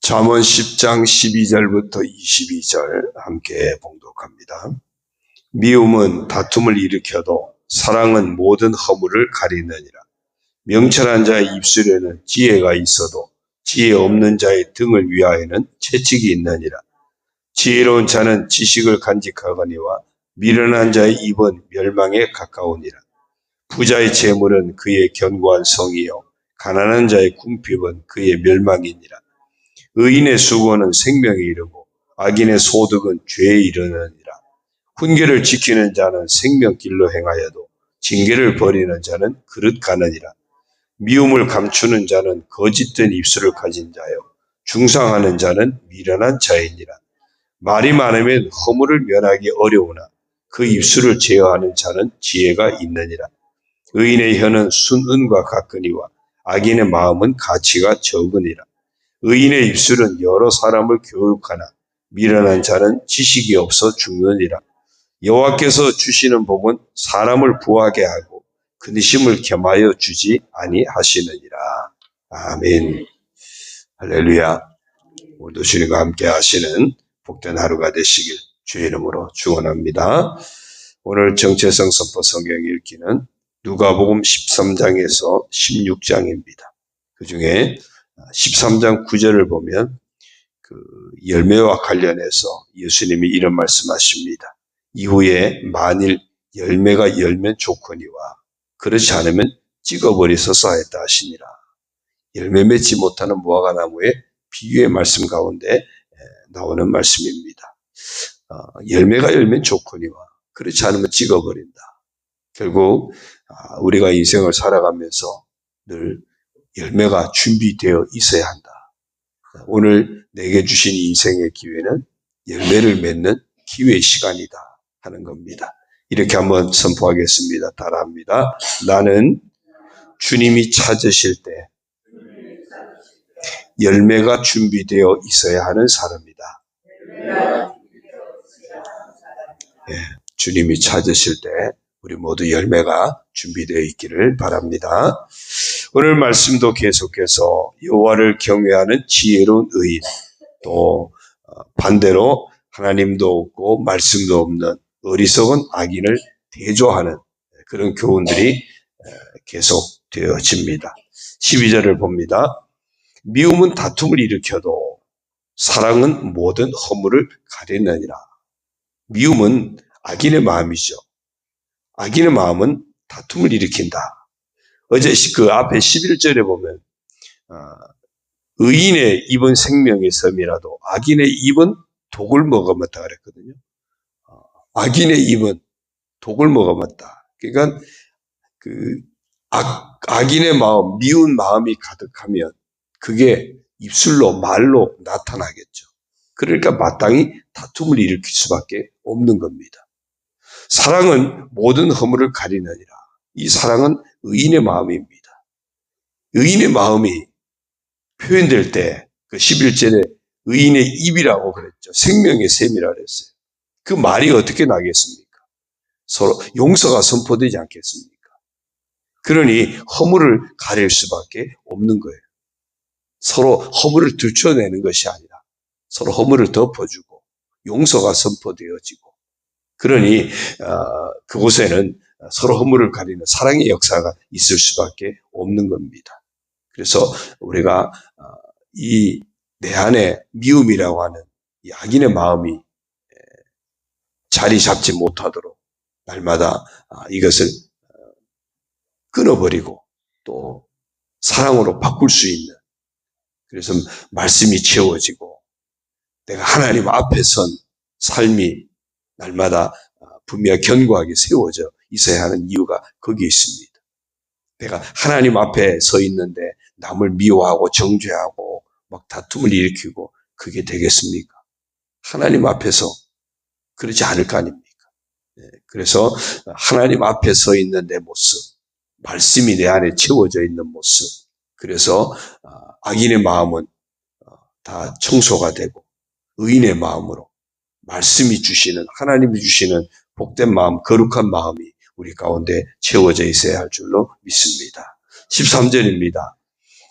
잠언 10장 12절부터 22절 함께 봉독합니다. 미움은 다툼을 일으켜도 사랑은 모든 허물을 가리느니라. 명철한 자의 입술에는 지혜가 있어도 지혜 없는 자의 등을 위하여는 채찍이 있느니라. 지혜로운 자는 지식을 간직하거니와 미련한 자의 입은 멸망에 가까우니라. 부자의 재물은 그의 견고한 성이요 가난한 자의 궁핍은 그의 멸망이니라. 의인의 수고는 생명에 이르고 악인의 소득은 죄에 이르느니라. 훈계를 지키는 자는 생명길로 행하여도 징계를 버리는 자는 그릇 가느니라. 미움을 감추는 자는 거짓된 입술을 가진 자요 중상하는 자는 미련한 자이니라. 말이 많으면 허물을 면하기 어려우나 그 입술을 제어하는 자는 지혜가 있느니라. 의인의 혀는 순은과 같거니와 악인의 마음은 가치가 적으니라. 의인의 입술은 여러 사람을 교육하나 미련한 자는 지식이 없어 죽느니라. 여호와께서 주시는 복은 사람을 부하게 하고 근심을 겸하여 주지 아니하시느니라. 아멘. 할렐루야. 오늘도 주님과 함께 하시는 복된 하루가 되시길 주의 이름으로 축원합니다. 오늘 정체성 선포 성경 읽기는 누가복음 13장에서 16장입니다. 그 중에 13장 9절을 보면 그 열매와 관련해서 예수님이 이런 말씀하십니다. 이후에 만일 열매가 열면 좋거니와 그렇지 않으면 찍어버리소서 하였다 하시니라. 열매 맺지 못하는 무화과 나무의 비유의 말씀 가운데 나오는 말씀입니다. 열매가 열면 좋거니와 그렇지 않으면 찍어버린다. 결국 우리가 인생을 살아가면서 늘 열매가 준비되어 있어야 한다. 오늘 내게 주신 인생의 기회는 열매를 맺는 기회의 시간이다 하는 겁니다. 이렇게 한번 선포하겠습니다. 따라합니다. 나는 주님이 찾으실 때 열매가 준비되어 있어야 하는 사람이다. 주님이 찾으실 때 우리 모두 열매가 준비되어 있기를 바랍니다. 오늘 말씀도 계속해서 여호와를 경외하는 지혜로운 의인, 또 반대로 하나님도 없고 말씀도 없는 어리석은 악인을 대조하는 그런 교훈들이 계속되어집니다. 12절을 봅니다. 미움은 다툼을 일으켜도 사랑은 모든 허물을 가리느니라. 미움은 악인의 마음이죠. 악인의 마음은 다툼을 일으킨다. 어제 그 앞에 11절에 보면 의인의 입은 생명의 섬이라도 악인의 입은 독을 먹어먹다 그랬거든요. 악인의 입은 독을 먹어먹다. 그러니까 그 악인의 마음, 미운 마음이 가득하면 그게 입술로 말로 나타나겠죠. 그러니까 마땅히 다툼을 일으킬 수밖에 없는 겁니다. 사랑은 모든 허물을 가리느니라. 이 사랑은 의인의 마음입니다. 의인의 마음이 표현될 때 그 11절에 의인의 입이라고 그랬죠. 생명의 샘이라고 그랬어요. 그 말이 어떻게 나겠습니까? 서로 용서가 선포되지 않겠습니까? 그러니 허물을 가릴 수밖에 없는 거예요. 서로 허물을 들춰내는 것이 아니라 서로 허물을 덮어주고 용서가 선포되어지고 그러니 그곳에는 서로 허물을 가리는 사랑의 역사가 있을 수밖에 없는 겁니다. 그래서 우리가 이 내 안에 미움이라고 하는 이 악인의 마음이 자리 잡지 못하도록 날마다 이것을 끊어버리고 또 사랑으로 바꿀 수 있는, 그래서 말씀이 채워지고 내가 하나님 앞에 선 삶이 날마다 분명히 견고하게 세워져 있어야 하는 이유가 거기에 있습니다. 내가 하나님 앞에 서 있는데 남을 미워하고 정죄하고 막 다툼을 일으키고 그게 되겠습니까? 하나님 앞에서 그러지 않을 거 아닙니까? 그래서 하나님 앞에 서 있는 내 모습, 말씀이 내 안에 채워져 있는 모습, 그래서 악인의 마음은 다 청소가 되고 의인의 마음으로 말씀이 주시는, 하나님이 주시는 복된 마음, 거룩한 마음이 우리 가운데 채워져 있어야 할 줄로 믿습니다. 13절입니다.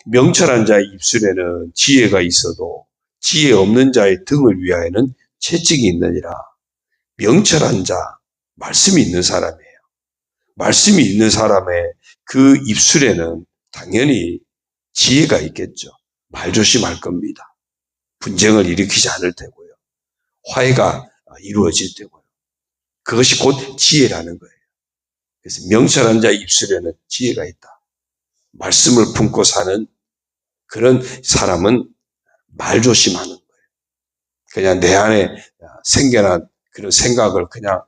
명철한 자의 입술에는 지혜가 있어도 지혜 없는 자의 등을 위하여는 채찍이 있느니라. 명철한 자, 말씀이 있는 사람이에요. 말씀이 있는 사람의 그 입술에는 당연히 지혜가 있겠죠. 말조심할 겁니다. 분쟁을 일으키지 않을 테고요. 화해가 이루어질 테고요. 그것이 곧 지혜라는 거예요. 그래서 명철한 자의 입술에는 지혜가 있다. 말씀을 품고 사는 그런 사람은 말조심하는 거예요. 그냥 내 안에 생겨난 그런 생각을 그냥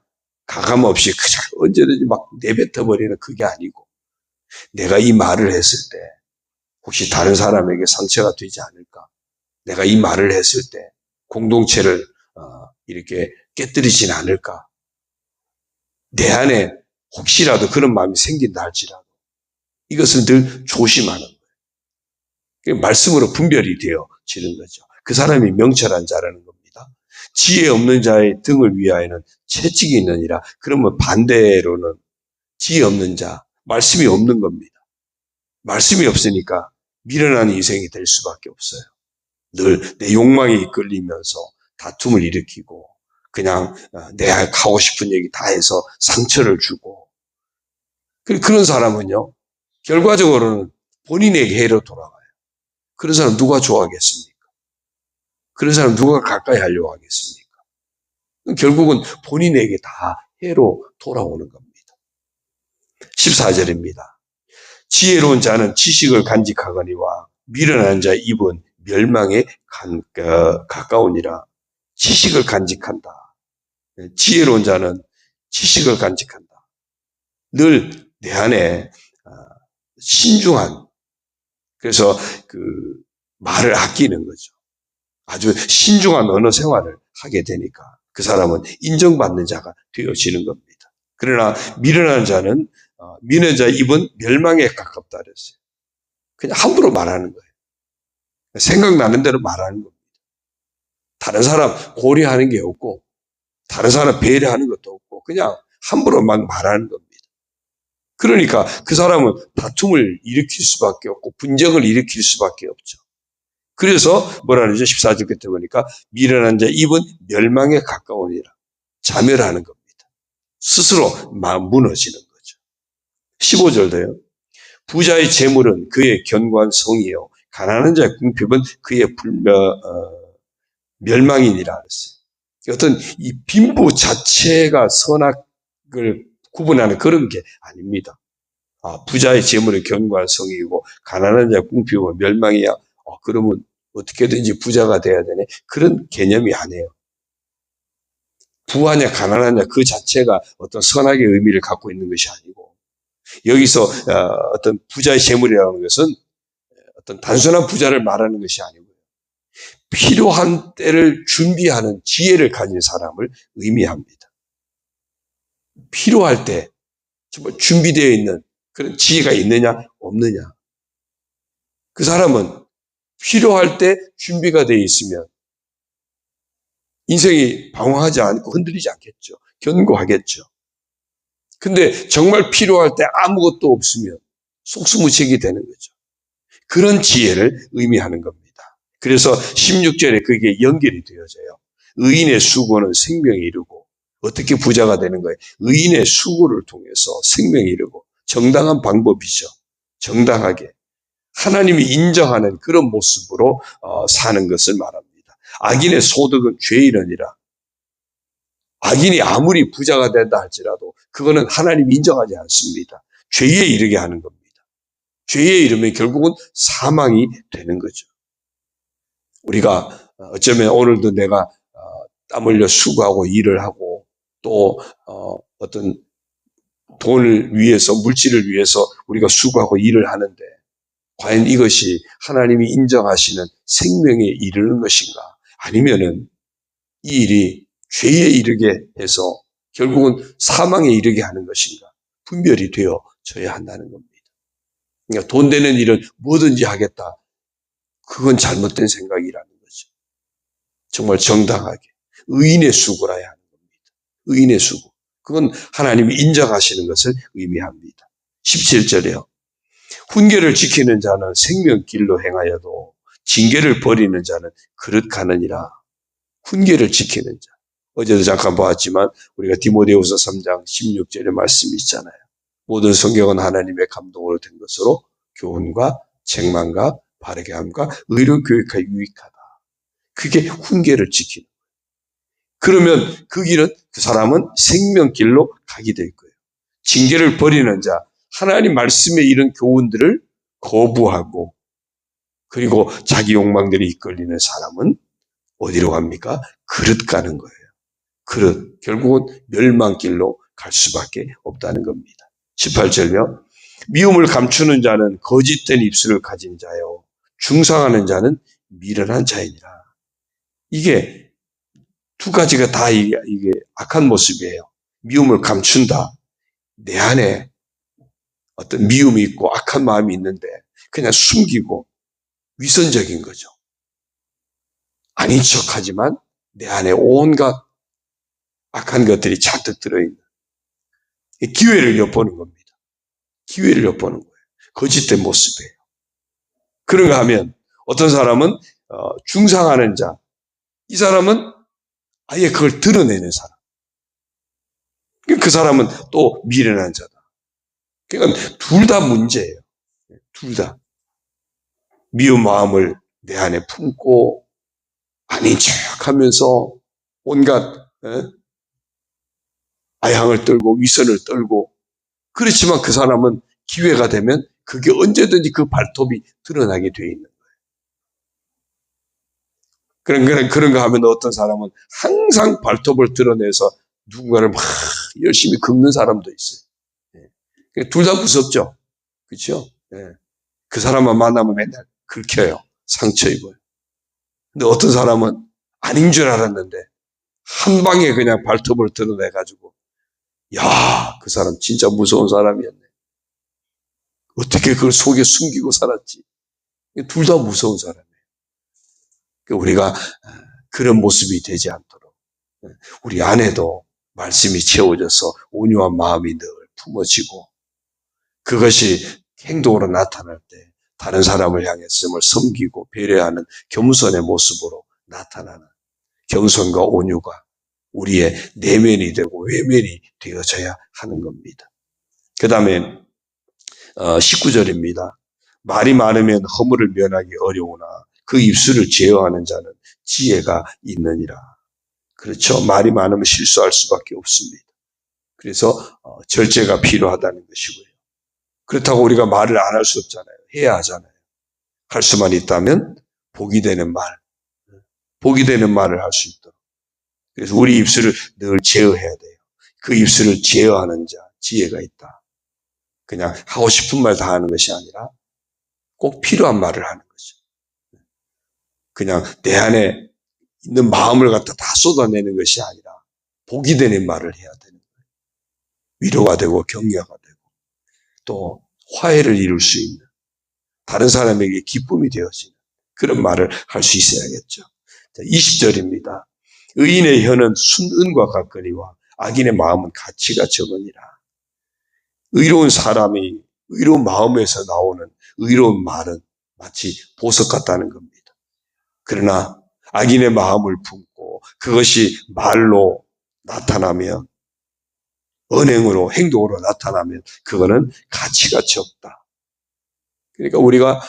가감없이 그냥 언제든지 막 내뱉어버리는 그게 아니고, 내가 이 말을 했을 때 혹시 다른 사람에게 상처가 되지 않을까? 내가 이 말을 했을 때 공동체를 이렇게 깨뜨리진 않을까? 내 안에 혹시라도 그런 마음이 생긴다 할지라도 이것은 늘 조심하는 거예요. 말씀으로 분별이 되어지는 거죠. 그 사람이 명철한 자라는 겁니다. 지혜 없는 자의 등을 위하여는 채찍이 있느니라. 그러면 반대로는 지혜 없는 자, 말씀이 없는 겁니다. 말씀이 없으니까 미련한 인생이 될 수밖에 없어요. 늘 내 욕망에 이끌리면서 다툼을 일으키고 그냥 내가 하고 싶은 얘기 다 해서 상처를 주고, 그런 사람은요 결과적으로는 본인에게 해로 돌아가요. 그런 사람 누가 좋아하겠습니까? 그런 사람 누가 가까이 하려고 하겠습니까? 결국은 본인에게 다 해로 돌아오는 겁니다. 14절입니다. 지혜로운 자는 지식을 간직하거니와 미련한 자의 입은 멸망에 가까우니라. 지식을 간직한다. 지혜로운 자는 지식을 간직한다. 늘 내 안에 신중한, 그래서 그 말을 아끼는 거죠. 아주 신중한 언어 생활을 하게 되니까 그 사람은 인정받는 자가 되어지는 겁니다. 그러나 미련한 자는 미련한 자의 입은 멸망에 가깝다 그랬어요. 그냥 함부로 말하는 거예요. 생각나는 대로 말하는 겁니다. 다른 사람 고려하는 게 없고 다른 사람 배려하는 것도 없고 그냥 함부로 막 말하는 겁니다. 그러니까 그 사람은 다툼을 일으킬 수밖에 없고 분쟁을 일으킬 수밖에 없죠. 그래서 뭐라 그러죠? 14절 끝에 보니까 미련한 자의 입은 멸망에 가까우니라. 자멸하는 겁니다. 스스로 무너지는 거죠. 15절도요. 부자의 재물은 그의 견고한 성이요 가난한 자의 궁핍은 그의 멸망이니라 그랬어요. 어떤 이 빈부 자체가 선악을 구분하는 그런 게 아닙니다. 부자의 재물은 견고한 성이고 가난한 자의 궁핍은 멸망이야. 그러면 어떻게든지 부자가 돼야 되네. 그런 개념이 아니에요. 부하냐 가난하냐 그 자체가 어떤 선악의 의미를 갖고 있는 것이 아니고, 여기서 어떤 부자의 재물이라는 것은 어떤 단순한 부자를 말하는 것이 아니고요. 필요한 때를 준비하는 지혜를 가진 사람을 의미합니다. 필요할 때 정말 준비되어 있는 그런 지혜가 있느냐 없느냐. 그 사람은 필요할 때 준비가 되어 있으면 인생이 방황하지 않고 흔들리지 않겠죠. 견고하겠죠. 근데 정말 필요할 때 아무것도 없으면 속수무책이 되는 거죠. 그런 지혜를 의미하는 겁니다. 그래서 16절에 그게 연결이 되어져요. 의인의 수고는 생명이 이르고, 어떻게 부자가 되는 거예요? 의인의 수고를 통해서 생명이 이르고, 정당한 방법이죠. 정당하게 하나님이 인정하는 그런 모습으로 사는 것을 말합니다. 악인의 소득은 죄이러니라. 악인이 아무리 부자가 된다 할지라도 그거는 하나님이 인정하지 않습니다. 죄에 이르게 하는 겁니다. 죄에 이르면 결국은 사망이 되는 거죠. 우리가 어쩌면 오늘도 내가 땀 흘려 수고하고 일을 하고 또 어떤 돈을 위해서, 물질을 위해서 우리가 수고하고 일을 하는데 과연 이것이 하나님이 인정하시는 생명에 이르는 것인가? 아니면은 이 일이 죄에 이르게 해서 결국은 사망에 이르게 하는 것인가? 분별이 되어져야 한다는 겁니다. 그러니까 돈 되는 일은 뭐든지 하겠다. 그건 잘못된 생각이라는 거죠. 정말 정당하게 의인의 수고라야 하는 겁니다. 의인의 수고. 그건 하나님이 인정하시는 것을 의미합니다. 17절에요. 훈계를 지키는 자는 생명길로 행하여도 징계를 버리는 자는 그릇 가느니라. 훈계를 지키는 자. 어제도 잠깐 보았지만 우리가 디모데후서 3장 16절의 말씀이 있잖아요. 모든 성경은 하나님의 감동으로 된 것으로 교훈과 책망과 바르게 함과 의로 교육하여 유익하다. 그게 훈계를 지키는 거예요. 그러면 그 길은 그 사람은 생명길로 가게 될 거예요. 징계를 버리는 자, 하나님 말씀의 이런 교훈들을 거부하고 그리고 자기 욕망들이 이끌리는 사람은 어디로 갑니까? 그릇 가는 거예요. 그릇, 결국은 멸망길로 갈 수밖에 없다는 겁니다. 18절요. 미움을 감추는 자는 거짓된 입술을 가진 자요. 중상하는 자는 미련한 자이니라. 이게 두 가지가 다 이게 악한 모습이에요. 미움을 감춘다. 내 안에 어떤 미움이 있고 악한 마음이 있는데 그냥 숨기고 위선적인 거죠. 아닌 척하지만 내 안에 온갖 악한 것들이 잔뜩 들어있는 기회를 엿보는 겁니다. 기회를 엿보는 거예요. 거짓된 모습이에요. 그런가 하면 어떤 사람은 중상하는 자, 이 사람은 아예 그걸 드러내는 사람. 그 사람은 또 미련한 자다. 그러니까 둘 다 문제예요. 둘 다. 미운 마음을 내 안에 품고 아닌 척하면서 온갖 아향을 떨고 위선을 떨고 그렇지만 그 사람은 기회가 되면 그게 언제든지 그 발톱이 드러나게 돼 있는 거예요. 그런가 하면 어떤 사람은 항상 발톱을 드러내서 누군가를 막 열심히 긁는 사람도 있어요. 둘 다 무섭죠. 그렇죠? 그 사람만 만나면 맨날 긁혀요. 상처 입어요. 근데 어떤 사람은 아닌 줄 알았는데 한 방에 그냥 발톱을 드러내가지고 야, 그 사람 진짜 무서운 사람이었네. 어떻게 그걸 속에 숨기고 살았지? 둘 다 무서운 사람이에요. 우리가 그런 모습이 되지 않도록 우리 안에도 말씀이 채워져서 온유한 마음이 늘 품어지고 그것이 행동으로 나타날 때 다른 사람을 향해서 섬기고 배려하는 겸손의 모습으로 나타나는 겸손과 온유가 우리의 내면이 되고 외면이 되어져야 하는 겁니다. 그 다음에 19절입니다. 말이 많으면 허물을 면하기 어려우나 그 입술을 제어하는 자는 지혜가 있느니라. 그렇죠. 말이 많으면 실수할 수밖에 없습니다. 그래서 절제가 필요하다는 것이고요. 그렇다고 우리가 말을 안 할 수 없잖아요. 해야 하잖아요. 할 수만 있다면 복이 되는 말을 할 수 있도록. 그래서 우리 입술을 늘 제어해야 돼요. 그 입술을 제어하는 자, 지혜가 있다. 그냥 하고 싶은 말 다 하는 것이 아니라 꼭 필요한 말을 하는 거죠. 그냥 내 안에 있는 마음을 갖다 다 쏟아내는 것이 아니라 복이 되는 말을 해야 되는 거예요. 위로가 되고 격려가 되고 또 화해를 이룰 수 있는 다른 사람에게 기쁨이 되어지는 그런 말을 할 수 있어야겠죠. 20절입니다. 의인의 혀는 순은과 같거니와 악인의 마음은 가치가 적으니라. 의로운 사람이 의로운 마음에서 나오는 의로운 말은 마치 보석 같다는 겁니다. 그러나 악인의 마음을 품고 그것이 말로 나타나면 언행으로 행동으로 나타나면 그거는 가치가 적다. 그러니까 우리가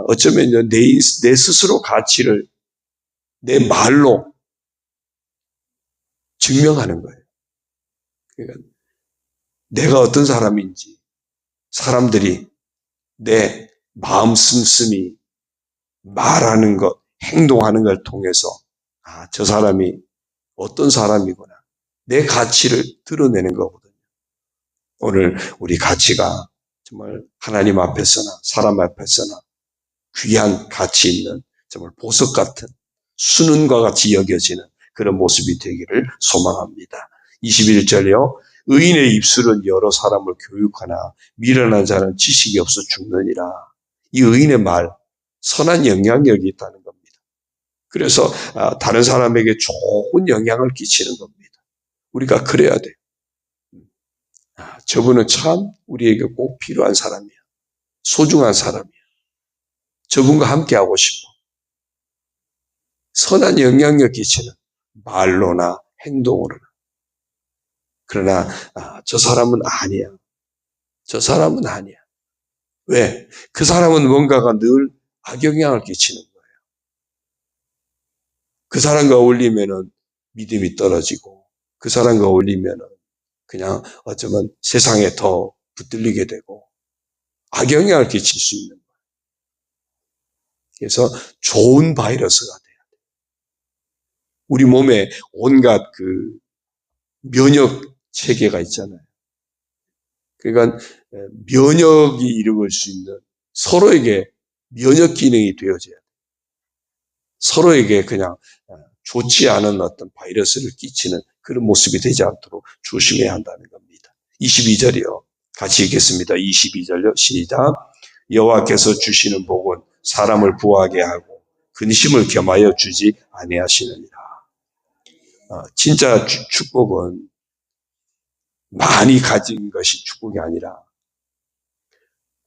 어쩌면 내 스스로 가치를 내 말로 증명하는 거예요. 그러니까 내가 어떤 사람인지 사람들이 내 마음 씀씀이 말하는 것, 행동하는 걸 통해서 저 사람이 어떤 사람이구나. 내 가치를 드러내는 거거든요. 오늘 우리 가치가 정말 하나님 앞에서나 사람 앞에서나 귀한 가치 있는 정말 보석 같은 순은과 같이 여겨지는 그런 모습이 되기를 소망합니다. 21절이요. 의인의 입술은 여러 사람을 교육하나 미련한 자는 지식이 없어 죽느니라. 이 의인의 말, 선한 영향력이 있다는 겁니다. 그래서 다른 사람에게 좋은 영향을 끼치는 겁니다. 우리가 그래야 돼요. 저분은 참 우리에게 꼭 필요한 사람이야. 소중한 사람이야. 저분과 함께 하고 싶어. 선한 영향력 끼치는 말로나 행동으로나. 그러나 저 사람은 아니야. 저 사람은 아니야. 왜? 그 사람은 뭔가가 늘 악영향을 끼치는 거예요. 그 사람과 어울리면은 믿음이 떨어지고, 그 사람과 어울리면은 그냥 어쩌면 세상에 더 붙들리게 되고 악영향을 끼칠 수 있는 거예요. 그래서 좋은 바이러스가 돼야 돼요. 우리 몸에 온갖 그 면역 체계가 있잖아요. 그러니까 면역이 이루어질 수 있는, 서로에게 면역 기능이 되어져야 돼요. 서로에게 그냥 좋지 않은 어떤 바이러스를 끼치는 그런 모습이 되지 않도록 조심해야 한다는 겁니다. 22절이요. 같이 읽겠습니다. 22절요. 시작. 여호와께서 주시는 복은 사람을 부하게 하고 근심을 겸하여 주지 아니하시느니라. 진짜 축복은 많이 가진 것이 축복이 아니라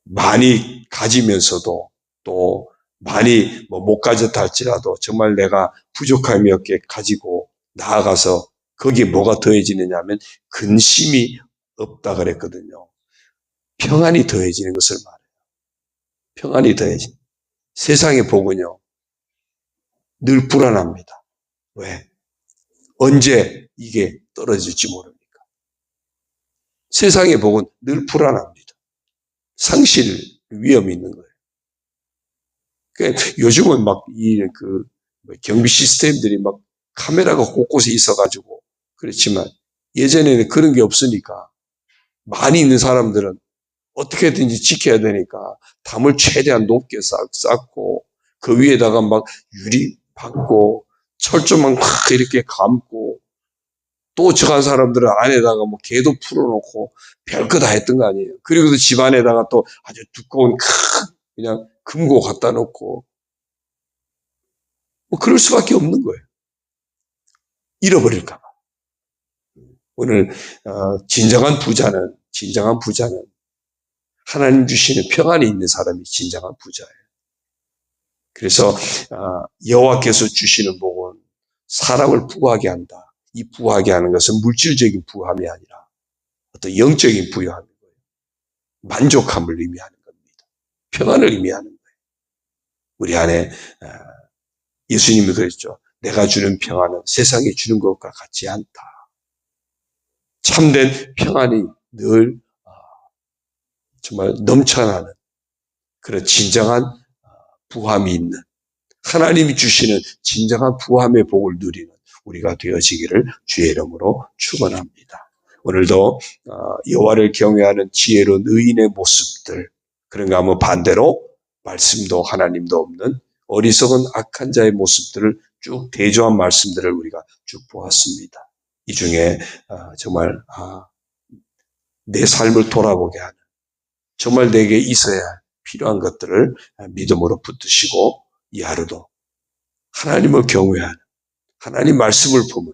많이 가지면서도 또 많이 못 가졌다 할지라도 정말 내가 부족함이 없게 가지고 나아가서 거기에 뭐가 더해지느냐 하면 근심이 없다 그랬거든요. 평안이 더해지는 것을 말해요. 평안이 더해지는. 세상의 복은요, 늘 불안합니다. 왜? 언제 이게 떨어질지 모릅니까? 세상의 복은 늘 불안합니다. 상실 위험이 있는 거예요. 그러니까 요즘은 막 경비 시스템들이 막 카메라가 곳곳에 있어가지고 그렇지만 예전에는 그런 게 없으니까 많이 있는 사람들은 어떻게든지 지켜야 되니까 담을 최대한 높게 쌓고 그 위에다가 막 유리 박고 철조망 막 이렇게 감고 또 저간 사람들은 안에다가 뭐 개도 풀어놓고 별거 다 했던 거 아니에요. 그리고 집 안에다가 또 아주 두꺼운 그냥 금고 갖다 놓고 뭐 그럴 수밖에 없는 거예요. 잃어버릴까 봐. 오늘 진정한 부자는 하나님 주시는 평안이 있는 사람이 진정한 부자예요. 그래서 여호와께서 주시는 복은 사람을 부하게 한다. 이 부하게 하는 것은 물질적인 부함이 아니라 어떤 영적인 부유함인 거예요. 만족함을 의미하는 겁니다. 평안을 의미하는 거예요. 우리 안에 예수님이 그랬죠. 내가 주는 평안은 세상에 주는 것과 같지 않다. 참된 평안이 늘 정말 넘쳐나는 그런 진정한 부함이 있는, 하나님이 주시는 진정한 부함의 복을 누리는 우리가 되어지기를 주의 이름으로 축원합니다. 오늘도 여호와를 경외하는 지혜로운 의인의 모습들, 그런가 하면 반대로 말씀도 하나님도 없는 어리석은 악한 자의 모습들을 쭉 대조한 말씀들을 우리가 쭉 보았습니다. 이 중에 정말 내 삶을 돌아보게 하는, 정말 내게 있어야 필요한 것들을 믿음으로 붙드시고 이 하루도 하나님을 경외하는, 하나님 말씀을 품은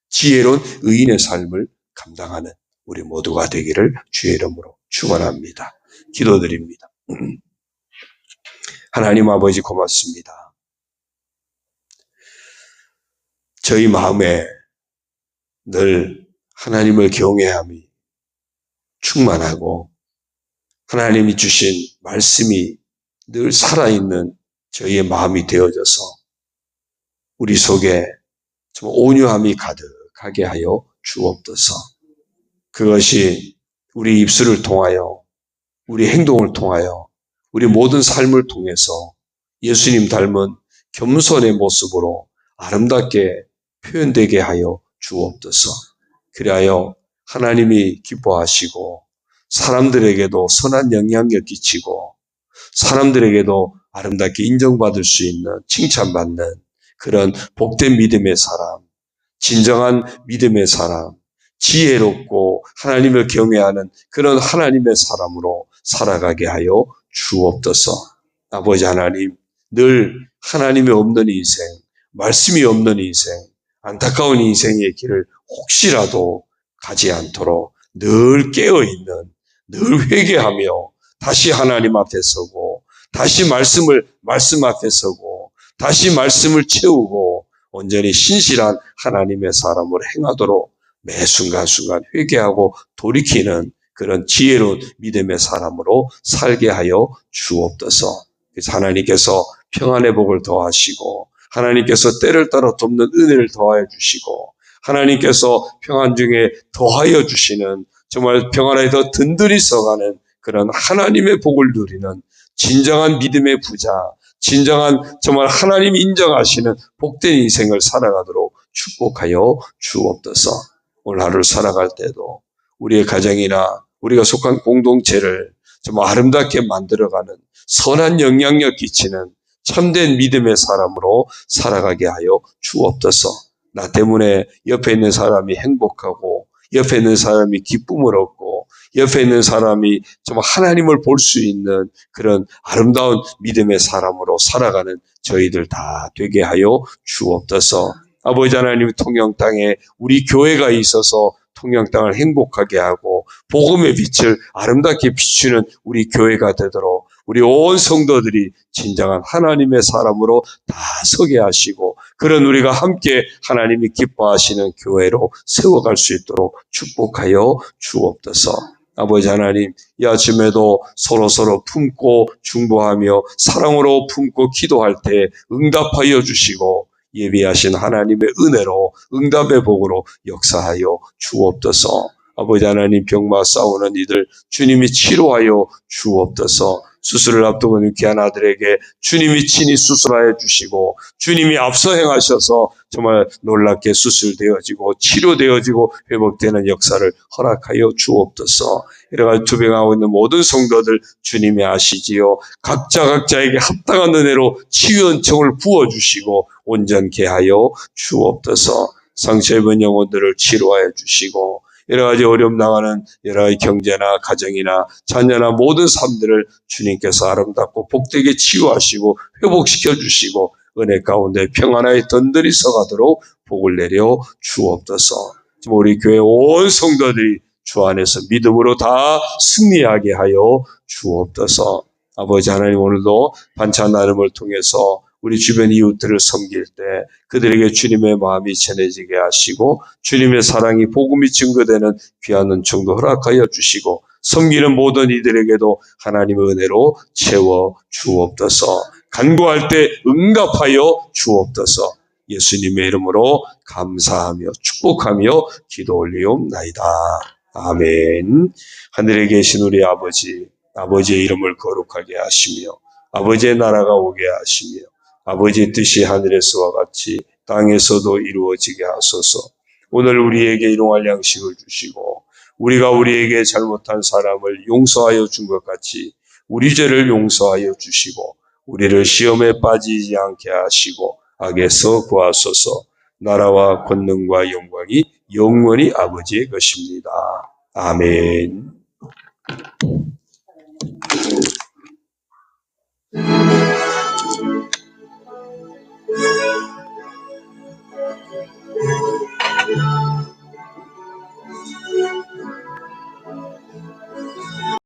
지혜로운 의인의 삶을 감당하는 우리 모두가 되기를 주의 이름으로 축원합니다. 기도드립니다. 하나님 아버지 고맙습니다. 저희 마음에 늘 하나님을 경외함이 충만하고 하나님이 주신 말씀이 늘 살아있는 저희의 마음이 되어져서 우리 속에 좀 온유함이 가득하게 하여 주옵소서. 그것이 우리 입술을 통하여, 우리 행동을 통하여, 우리 모든 삶을 통해서 예수님 닮은 겸손의 모습으로 아름답게 표현되게 하여 주옵소서. 그리하여 하나님이 기뻐하시고 사람들에게도 선한 영향력 끼치고 사람들에게도 아름답게 인정받을 수 있는, 칭찬받는 그런 복된 믿음의 사람, 진정한 믿음의 사람, 지혜롭고 하나님을 경외하는 그런 하나님의 사람으로 살아가게 하여 주옵소서. 아버지 하나님, 늘 하나님이 없는 인생, 말씀이 없는 인생, 안타까운 인생의 길을 혹시라도 가지 않도록 늘 깨어있는, 늘 회개하며 다시 하나님 앞에 서고 다시 말씀 앞에 서고 다시 말씀을 채우고 온전히 신실한 하나님의 사람으로 행하도록 매 순간순간 회개하고 돌이키는 그런 지혜로운 믿음의 사람으로 살게 하여 주옵소서. 그래서 하나님께서 평안의 복을 더하시고 하나님께서 때를 따라 돕는 은혜를 더하여 주시고 하나님께서 평안 중에 더하여 주시는 정말 평안에 더 든든히 서가는 그런 하나님의 복을 누리는 진정한 믿음의 부자, 진정한 정말 하나님 인정하시는 복된 인생을 살아가도록 축복하여 주옵소서. 오늘 하루를 살아갈 때도 우리의 가정이나 우리가 속한 공동체를 정말 아름답게 만들어가는 선한 영향력 끼치는 참된 믿음의 사람으로 살아가게 하여 주옵소서. 나 때문에 옆에 있는 사람이 행복하고 옆에 있는 사람이 기쁨을 얻고 옆에 있는 사람이 정말 하나님을 볼 수 있는 그런 아름다운 믿음의 사람으로 살아가는 저희들 다 되게 하여 주옵소서. 아버지 하나님, 통영 땅에 우리 교회가 있어서 통영 땅을 행복하게 하고 복음의 빛을 아름답게 비추는 우리 교회가 되도록 우리 온 성도들이 진정한 하나님의 사람으로 다 서게 하시고 그런 우리가 함께 하나님이 기뻐하시는 교회로 세워갈 수 있도록 축복하여 주옵소서. 아버지 하나님, 이 아침에도 서로서로 품고 중보하며 사랑으로 품고 기도할 때 응답하여 주시고 예비하신 하나님의 은혜로 응답의 복으로 역사하여 주옵소서. 아버지 하나님, 병마 싸우는 이들 주님이 치료하여 주옵소서. 수술을 앞두고 있는 귀한 아들에게 주님이 친히 수술하여 주시고 주님이 앞서 행하셔서 정말 놀랍게 수술되어지고 치료되어지고 회복되는 역사를 허락하여 주옵소서. 이래가 투병하고 있는 모든 성도들 주님이 아시지요. 각자에게 합당한 은혜로 치유 은총을 부어주시고 온전케 하여 주옵소서. 상처 입은 영혼들을 치료하여 주시고 여러 가지 어려움 당하는 여러 가지 경제나 가정이나 자녀나 모든 삶들을 주님께서 아름답고 복되게 치유하시고 회복시켜 주시고 은혜 가운데 평안하게 든든히 서가도록 복을 내려 주옵소서. 우리 교회 온 성도들이 주 안에서 믿음으로 다 승리하게 하여 주옵소서. 아버지 하나님, 오늘도 반찬 나눔을 통해서 우리 주변 이웃들을 섬길 때 그들에게 주님의 마음이 전해지게 하시고 주님의 사랑이 복음이 증거되는 귀한 은총도 허락하여 주시고 섬기는 모든 이들에게도 하나님의 은혜로 채워 주옵소서. 간구할 때 응답하여 주옵소서. 예수님의 이름으로 감사하며 축복하며 기도 올리옵나이다. 아멘. 하늘에 계신 우리 아버지, 아버지의 이름을 거룩하게 하시며 아버지의 나라가 오게 하시며 아버지의 뜻이 하늘에서와 같이 땅에서도 이루어지게 하소서. 오늘 우리에게 일용할 양식을 주시고 우리가 우리에게 잘못한 사람을 용서하여 준 것 같이 우리 죄를 용서하여 주시고 우리를 시험에 빠지지 않게 하시고 악에서 구하소서. 나라와 권능과 영광이 영원히 아버지의 것입니다. 아멘.